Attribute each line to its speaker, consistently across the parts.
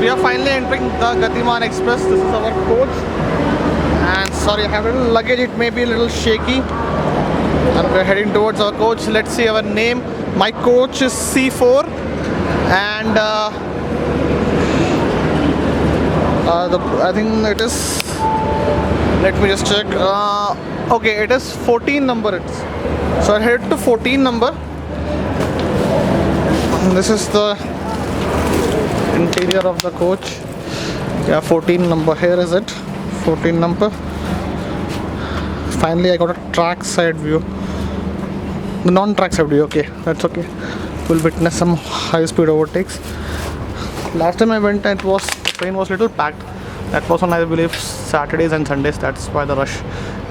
Speaker 1: we are finally entering the Gatimaan Express. This is our coach. And sorry, I have a little luggage. It may be a little shaky. And we're heading towards our coach. Let's see our name. My coach is C4. And I think it is. Let me just check. Okay, it is 14 number. So I head to 14 number. And this is the interior of the coach. Yeah, 14 number. Here is it. 14 number. Finally, I got a track side view. The non-track side view. Okay, that's okay. We'll witness some high-speed overtakes. Last time I went, the train was little packed. That was on, I believe, Saturdays and Sundays. That's why the rush.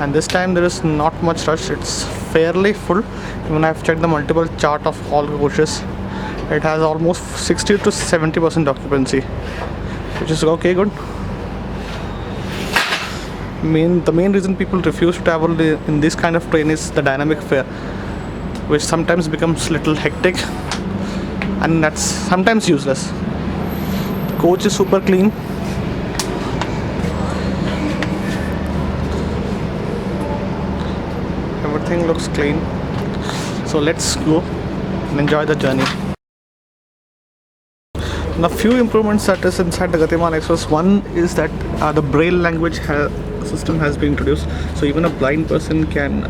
Speaker 1: And this time there is not much rush. It's fairly full. Even I've checked the multiple chart of all the coaches. It has almost 60 to 70% occupancy, which is okay, good. The main reason people refuse to travel in this kind of train is the dynamic fare, which sometimes becomes little hectic, and that's sometimes useless. The coach is super clean. Everything looks clean. So let's go and enjoy the journey. Now, few improvements that is inside the Gatimaan Express. One is that the braille language system has been introduced, so even a blind person can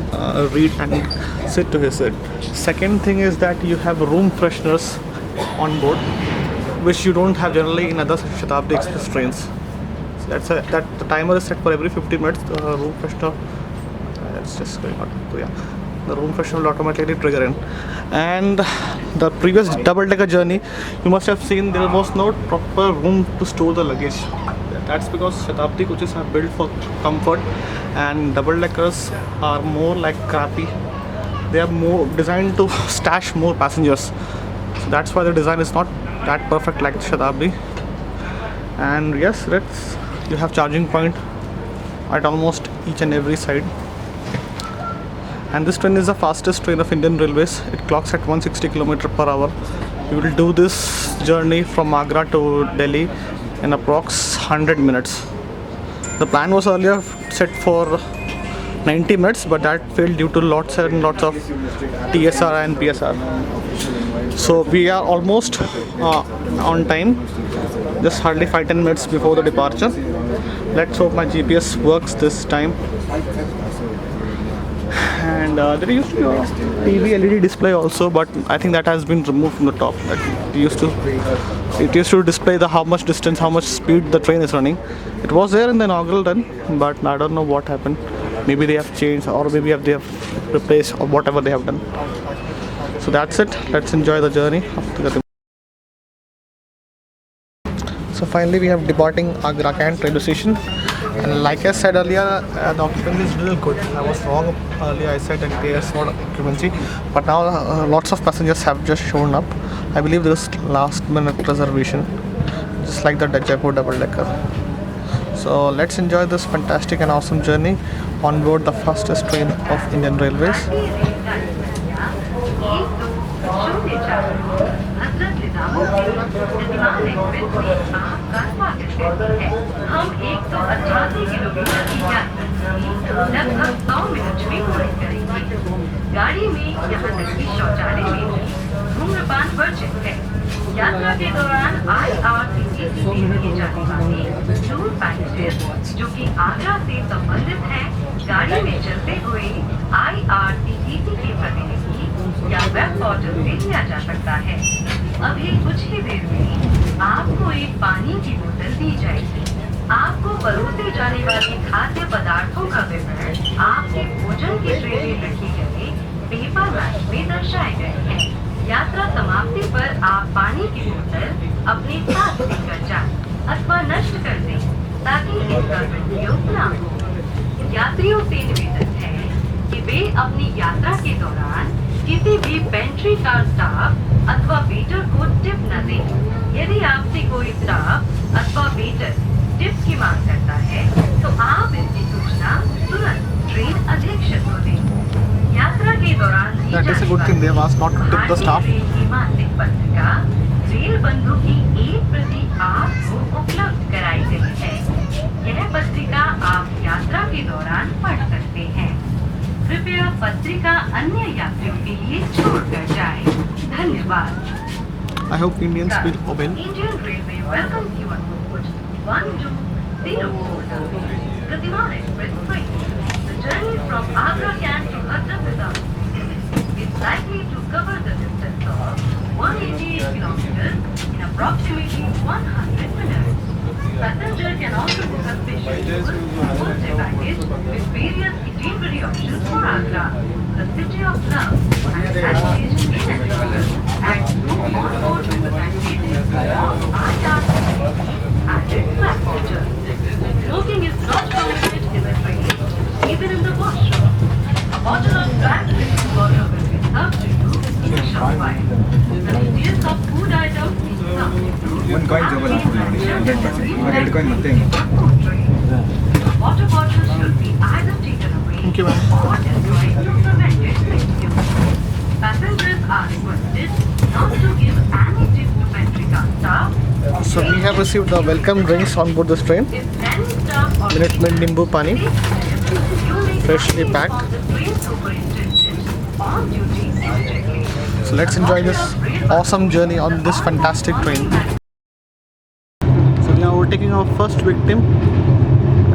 Speaker 1: read and sit to his seat. Second thing is that you have room fresheners on board, which you don't have generally in other Shatabdi Express trains. So that the timer is set for every 15 minutes. The room freshener, it's just going on. So yeah, the room freshener will automatically trigger in. And the previous double-decker journey, you must have seen there was no proper room to store the luggage. That's because Shatabdi coaches are built for comfort, and double-deckers are more like crappy. They are more designed to stash more passengers. So that's why the design is not that perfect like Shatabdi. And yes, you have charging point at almost each and every side. And this train is the fastest train of Indian Railways. It clocks at 160 km/h. We will do this journey from Agra to Delhi in approx 100 minutes. The plan was earlier set for 90 minutes, but that failed due to lots and lots of TSR and PSR. So we are almost on time, just hardly 5-10 minutes before the departure. Let's hope my GPS works this time. And there used to be a TV LED display also, but I think that has been removed from the top. It used to display how much distance, how much speed the train is running. It was there in the inaugural run, but I don't know what happened. Maybe they have changed, or maybe they have replaced, or whatever they have done. So that's it. Let's enjoy the journey of the Gatimaan. So finally we have departing Agra Cant railway station. And like I said earlier, the occupancy is really good. I was wrong earlier. I said that there is not occupancy, but now lots of passengers have just shown up. I believe there is last minute reservation, just like the Jaipur double-decker. So let's enjoy this fantastic and awesome journey on board the fastest train of Indian Railways.
Speaker 2: हम 188 kilometre की यात्रा लगभग 100 minute में पूरी करेंगे। गाड़ी में यहाँ तक कि शौचालय में भी धूम्रपान वर्जित है। यात्रा के दौरान IRCTC से दिए जाने वाले टूर पैकेजेस जो कि आगरा से संबंधित हैं, गाड़ी में चलते हुए IRCTC के प्रतिनिधि या वेब पोर्टल से लिया जा सकता है। अभी कुछ ही देर में आपको एक पानी की बोतल दी जाएगी। आपको परोसे जाने वाली खाद्य पदार्थों का विवरण आपके भोजन की ट्रे में रखे गए पेपर मैप में दर्शाए गए हैं। यात्रा समाप्ति पर आप पानी की बोतल अपने साथ लेकर जाएं अथवा नष्ट कर दें ताकि इसका दुरुपयोग न हो। यात्रियों से निवेदन है कि वे अपनी यात्रा के दौरान किसी भी पेंट्री कार स्टाफ अथवा वेटर को टिप न दें। यदि आपसे कोई स्टाफ अथवा वेटर टिप की मांग करता है तो आप इसकी सूचना तुरंत ट्रेन अधीक्षक को दें। यात्रा के दौरान
Speaker 1: That is a good thing. They have asked not to tip the staff.
Speaker 2: मासिक पत्रिका रेल बंधु की एक प्रति आपको
Speaker 1: I hope Indians will obey.
Speaker 2: Indian Railway welcomes you on board 1204 Gatimaan Express train. The journey from Agra Camp to Hatta is likely to cover the distance of 188 kilometers in approximately 100 minutes. Passenger can also book a special first-day package with various itinerary options for Agra, the city of love, and heritage in India, and room on board with the package along Agra and its passengers. Smoking is not permitted in the train, even in the washroom. A bottle of black drinking water will be served to you in a short while. The details of food items being served include
Speaker 3: ಒಂದು coin ಜೋಬಲ್ ಹಾಕ್ಕೊಂಡು ನೋಡಿ 100%. ಇವಾಗ 2 coin ಮತ್ತೆ
Speaker 2: water bottles should be either taken away
Speaker 1: Thank you, ma'am.
Speaker 2: or destroyed to prevent its misuse. Passengers are requested not to give any tip to pantry car staff.
Speaker 1: So we have received the welcome drinks on board this train.
Speaker 2: If any staff or
Speaker 1: Minute Maid Nimbu Pani,
Speaker 2: you may
Speaker 1: freshly
Speaker 2: kindly
Speaker 1: packed.
Speaker 2: inform the train superintendent on duty immediately.
Speaker 1: So let's enjoy this awesome journey on this fantastic train. So we are overtaking our first victim.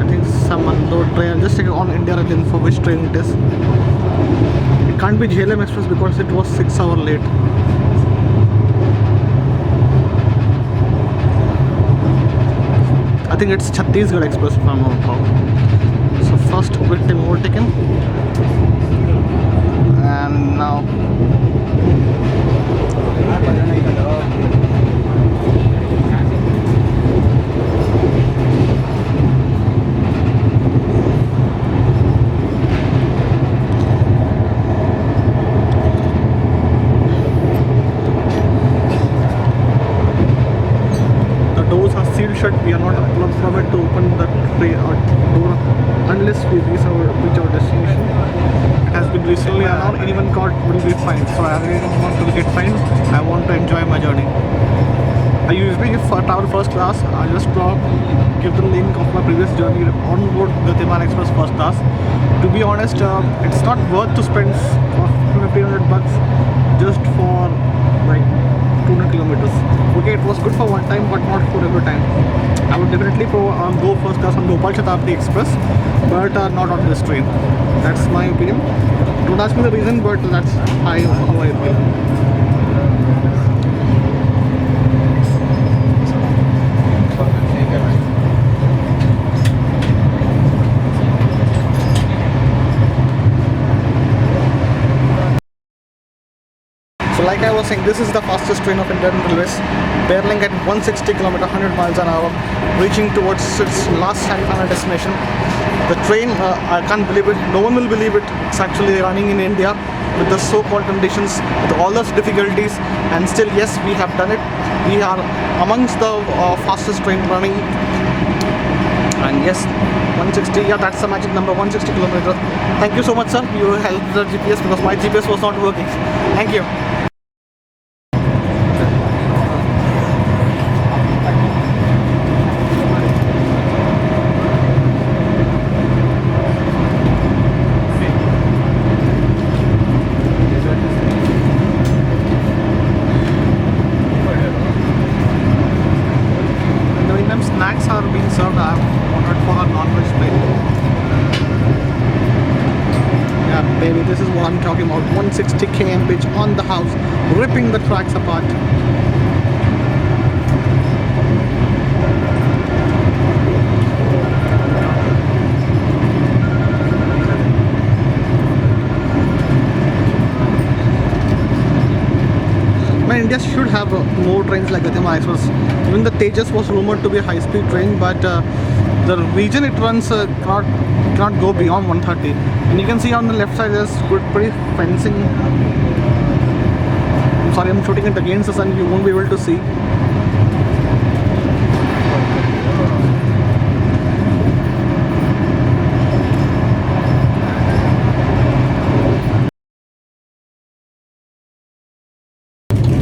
Speaker 1: I think some unload train. I'll just check on India Rail info which train it is. It can't be JLM Express because it was 6 hours late. I think it's Chattisgarh Express if I'm not wrong. So first victim overtaken. And now the doors are sealed shut. We are not permitted to open the door unless we reach our destination. It has been recently announced anyone caught will be fined. So I really don't want to get fined. I want to enjoy my journey. I usually travel first class. I just give the link of my previous journey on board Gatimaan Express first class. To be honest, it's not worth to spend $1,500 just for like 200 kilometers. Okay, it was good for one time, but not for every time. I would definitely go first class on Gopal Shatabdi Express, but not on this train. That's my opinion. Don't ask me the reason, but that's how I feel. So like I was saying, this is the fastest train of Indian Railways, barreling at 160 km, 100 miles an hour, reaching towards its last and final destination. The train, I can't believe it, no one will believe it, it's actually running in India with the so-called conditions, with all those difficulties, and still yes, we have done it. We are amongst the fastest train running. And yes, 160, yeah, that's the magic number, 160 kilometers. Thank you so much, sir. You helped the GPS because my GPS was not working. Thank you. Snacks are being served. I have ordered for a non-veg plate. Yeah, baby, this is what I'm talking about. 160 km pitch on the house, ripping the tracks apart. India should have more trains like Gatimaan Express. Even the Tejas was rumored to be a high-speed train, but the region it runs cannot go beyond 130. And you can see on the left side there's pretty fencing. I'm sorry, I'm shooting it against the sun. You won't be able to see.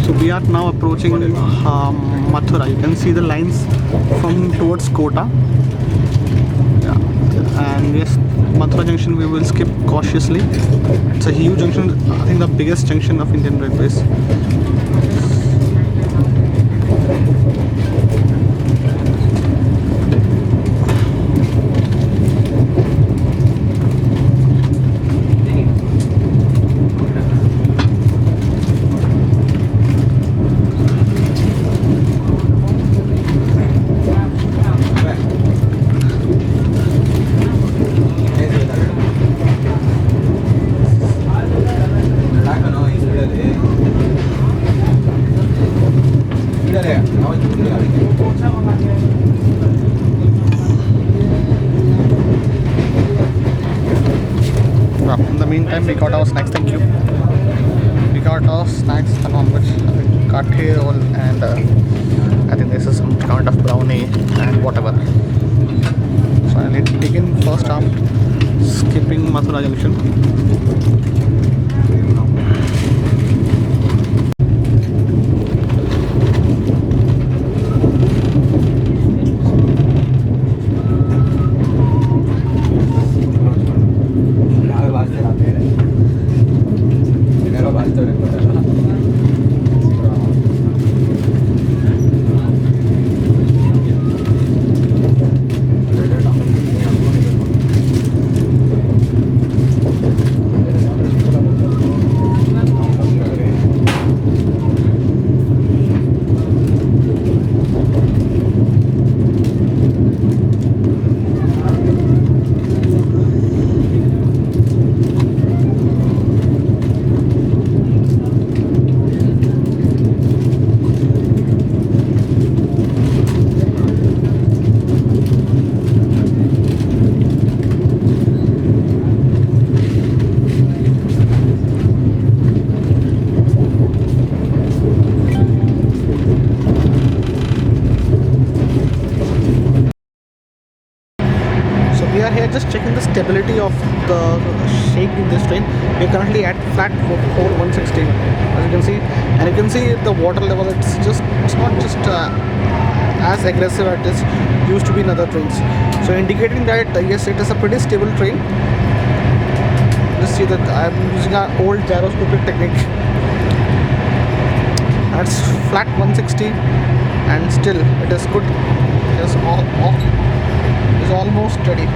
Speaker 1: So we are now approaching Mathura. You can see the lines from towards Kota. Yeah. And yes, Mathura junction we will skip cautiously. It's a huge junction. I think the biggest junction of Indian Railways. time we got our snacks. Thank you. We got our snacks, the non-veg, kathe roll, and I think this is some kind of brownie and whatever. So I'll begin first up, skipping Mathura Junction. We are here just checking the stability of the shake in this train. We are currently at flat 116, as you can see, and you can see the water level. It's not just as aggressive as it used to be in other trains. So indicating that yes, it is a pretty stable train. Just see that I am using an old gyroscopic technique. That's flat 160, and still it is good. It is almost steady.